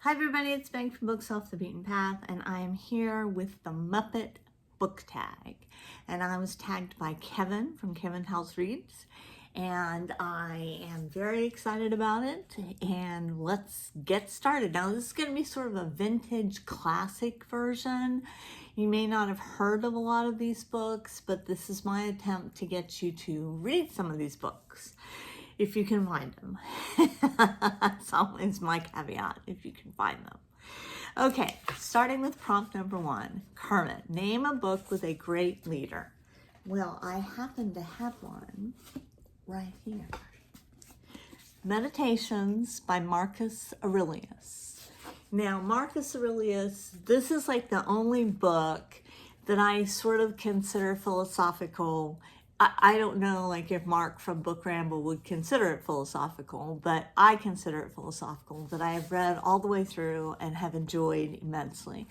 Hi everybody, it's Meg from Books Off the Beaten Path, and I am here with the Muppet Book Tag. And I was tagged by Kevin from Kevin House Reads, and I am very excited about it, and let's get started. Now this is going to be sort of a vintage classic version. You may not have heard of a lot of these books, but this is my attempt to get you to read some of these books. If you can find them. That's always my caveat, if you can find them. Okay, starting with prompt number 1. Kermit, name a book with a great leader. Well, I happen to have one right here. Meditations by Marcus Aurelius. Now, Marcus Aurelius, this is like the only book that I sort of consider philosophical. I don't know like if Mark from Book Ramble would consider it philosophical, but I consider it philosophical, that I have read all the way through and have enjoyed immensely.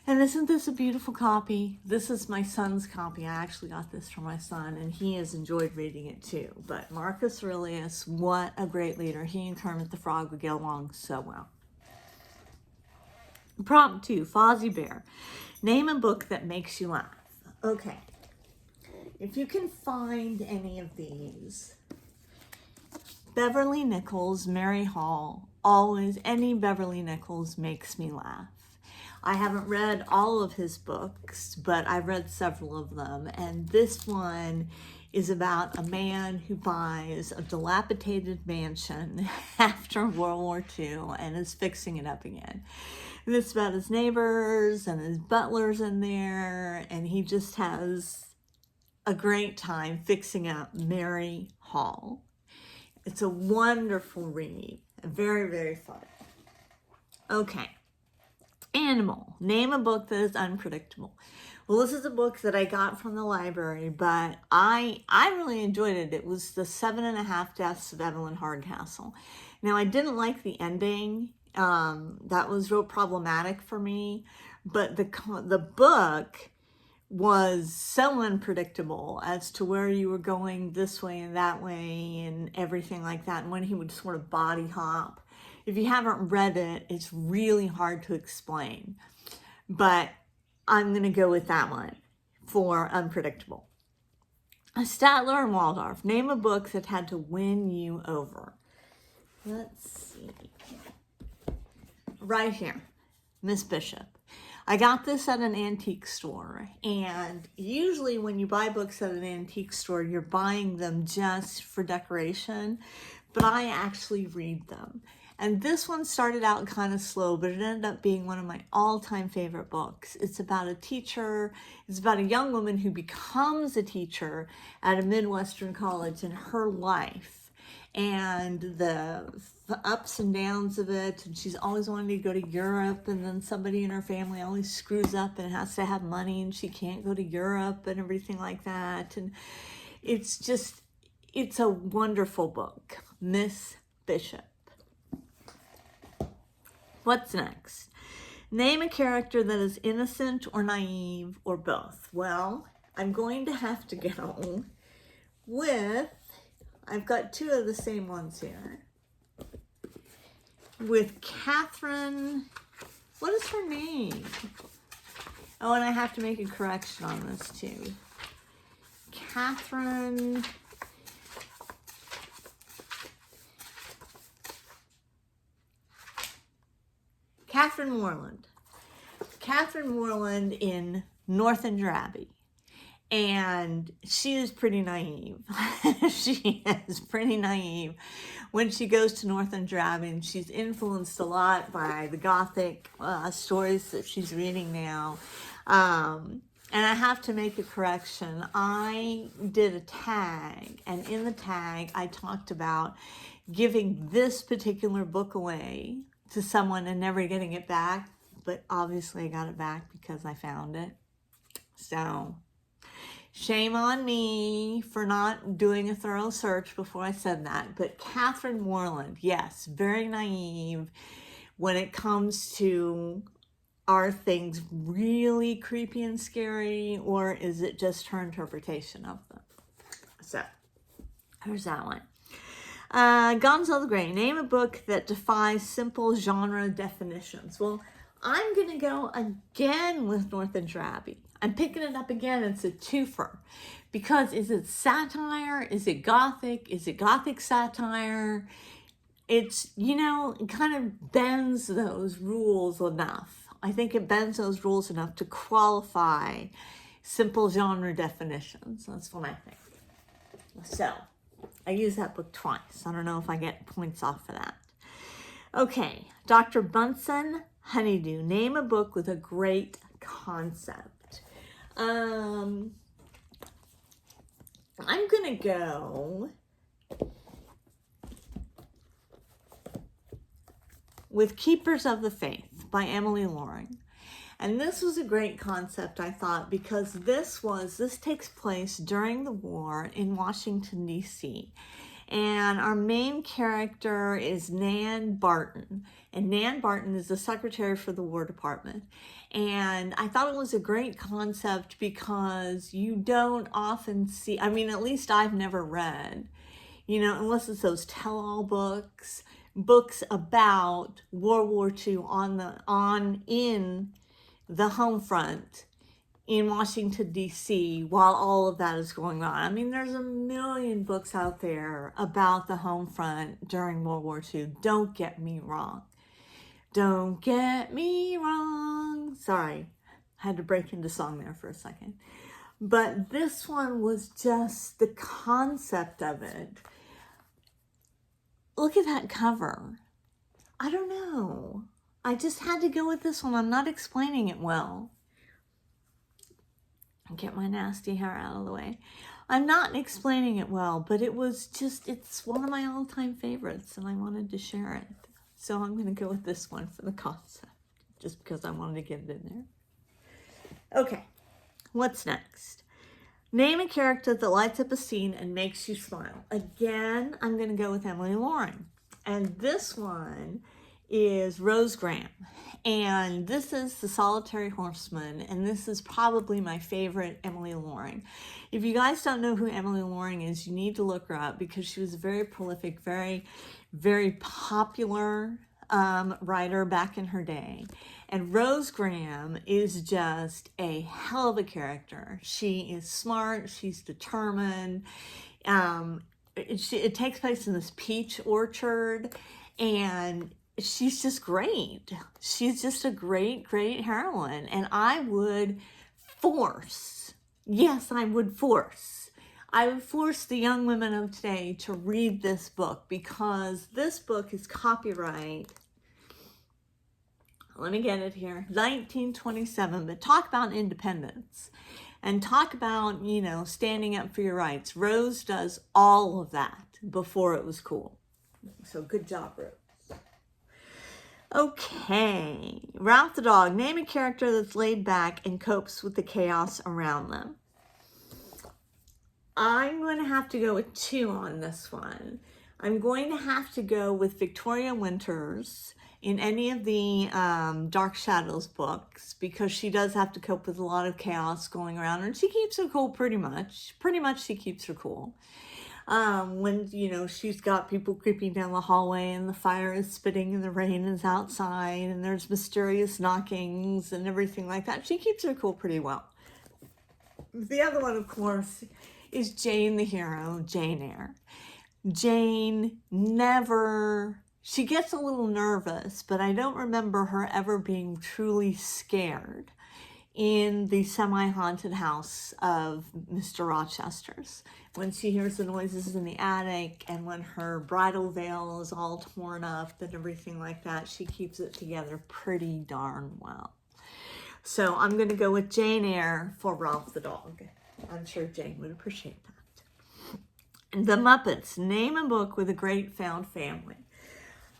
And isn't this a beautiful copy? This is my son's copy. I actually got this from my son, and he has enjoyed reading it too. But Marcus Aurelius, what a great leader. He and Kermit the Frog would get along so well. Prompt 2, Fozzie Bear. Name a book that makes you laugh. Okay. If you can find any of these, Beverly Nichols, Mary Hall, always, any Beverly Nichols makes me laugh. I haven't read all of his books, but I've read several of them, and this one is about a man who buys a dilapidated mansion after World War II and is fixing it up again. And it's about his neighbors and his butlers in there, and he just has a great time fixing up Mary Hall. It's a wonderful read, very, very fun. Okay, Animal, name a book that is unpredictable. Well, this is a book that I got from the library, but I really enjoyed it. It was The 7.5 Deaths of Evelyn Hardcastle. Now, I didn't like the ending. That was real problematic for me, but the book was so unpredictable as to where you were going this way and that way and everything like that. And when he would sort of body hop. If you haven't read it, it's really hard to explain. But I'm going to go with that one for unpredictable. Statler and Waldorf. Name a book that had to win you over. Let's see. Right here. Miss Bishop. I got this at an antique store, and usually when you buy books at an antique store, you're buying them just for decoration, but I actually read them. And this one started out kind of slow, but it ended up being one of my all-time favorite books. It's about a teacher. It's about a young woman who becomes a teacher at a Midwestern college in her life, and the ups and downs of it, and she's always wanting to go to Europe, and then somebody in her family always screws up and has to have money and she can't go to Europe and everything like that. And it's a wonderful book. Miss Bishop. What's next? Name a character that is innocent or naive or both. Well, I'm going to have to go with, I've got two of the same ones here. With Catherine, what is her name? Oh, and I have to make a correction on this too. Catherine Moreland. Catherine Moreland in Northanger Abbey. And she is pretty naive. She is pretty naive when she goes to Northanger Abbey, and she's influenced a lot by the Gothic stories that she's reading now. And I have to make a correction. I did a tag, and in the tag, I talked about giving this particular book away to someone and never getting it back. But obviously I got it back because I found it. So shame on me for not doing a thorough search before I said that. But Catherine Moreland, yes, very naive when it comes to, are things really creepy and scary, or is it just her interpretation of them? So there's that one. Gonzo the Great, name a book that defies simple genre definitions. Well, I'm going to go again with Northanger Abbey. I'm picking it up again. It's a twofer. Because is it satire? Is it gothic? Is it gothic satire? It's, you know, it kind of bends those rules enough. I think it bends those rules enough to qualify simple genre definitions. That's what I think. So, I used that book twice. I don't know if I get points off for that. Okay, Dr. Bunsen Honeydew. Name a book with a great concept. I'm going to go with Keepers of the Faith by Emily Loring. And this was a great concept, I thought, because this takes place during the war in Washington, D.C. And our main character is Nan Barton. And Nan Barton is the secretary for the War Department. And I thought it was a great concept because you don't often see, I mean, at least I've never read, you know, unless it's those tell-all books about World War II in the home front in Washington, D.C. while all of that is going on. I mean, there's a million books out there about the home front during World War II. Don't get me wrong. Don't get me wrong. Sorry, I had to break into song there for a second. But this one was just the concept of it. Look at that cover. I don't know. I just had to go with this one. I'm not explaining it well. Get my nasty hair out of the way. I'm not explaining it well, but it was just, it's one of my all-time favorites, and I wanted to share it. So I'm going to go with this one for the concept, just because I wanted to get it in there. Okay, what's next? Name a character that lights up a scene and makes you smile. Again, I'm going to go with Emily Loring. And this one is Rose Graham. And this is The Solitary Horseman. And this is probably my favorite Emily Loring. If you guys don't know who Emily Loring is, you need to look her up because she was a very prolific, very, very popular writer back in her day. And Rose Graham is just a hell of a character. She is smart. She's determined. It takes place in this peach orchard, and she's just great. She's just a great, great heroine. And I would force the young women of today to read this book because this book is copyright. Let me get it here. 1927, but talk about independence and talk about, you know, standing up for your rights. Rose does all of that before it was cool. So good job, Rose. Okay, Rowlf the Dog. Name a character that's laid back and copes with the chaos around them. I'm going to have to go with 2 on this one. I'm going to have to go with Victoria Winters in any of the Dark Shadows books because she does have to cope with a lot of chaos going around, and she keeps her cool pretty much. Pretty much she keeps her cool. When, you know, she's got people creeping down the hallway and the fire is spitting and the rain is outside and there's mysterious knockings and everything like that. She keeps her cool pretty well. The other one, of course, is Jane the hero, Jane Eyre. Jane she gets a little nervous, but I don't remember her ever being truly scared in the semi-haunted house of Mr. Rochester's. When she hears the noises in the attic and when her bridal veil is all torn up and everything like that, she keeps it together pretty darn well. So I'm going to go with Jane Eyre for Rowlf the Dog. I'm sure Jane would appreciate that. The Muppets. Name a book with a great found family.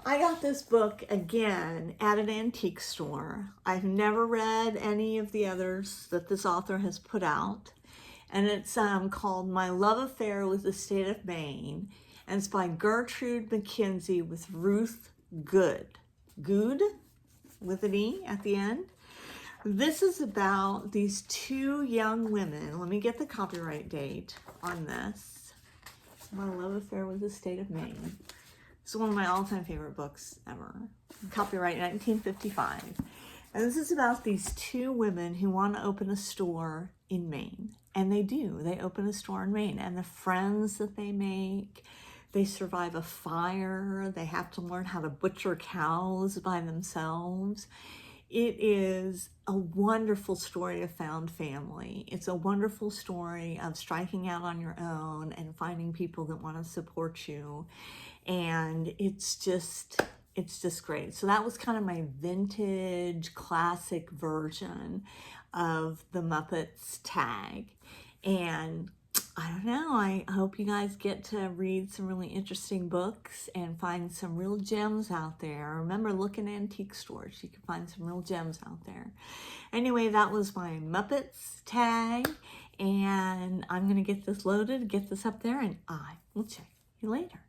I got this book again at an antique store. I've never read any of the others that this author has put out. And it's called My Love Affair with the State of Maine. And it's by Gertrude McKenzie with Ruth Good. Good? With an E at the end. This is about these 2 young women. Let me get the copyright date on this. My love affair with the state of Maine. It's one of my all-time favorite books ever. Copyright 1955. And this is about these two women who want to open a store in Maine. And they do. They open a store in Maine. And the friends that they make, they survive a fire. They have to learn how to butcher cows by themselves. It is a wonderful story of found family. It's a wonderful story of striking out on your own and finding people that want to support you. And it's just great. So that was kind of my vintage classic version of the Muppets tag. And I don't know, I hope you guys get to read some really interesting books and find some real gems out there. Remember, look in antique stores. You can find some real gems out there. Anyway, that was my Muppets tag. And I'm going to get this loaded, get this up there, and I will check you later.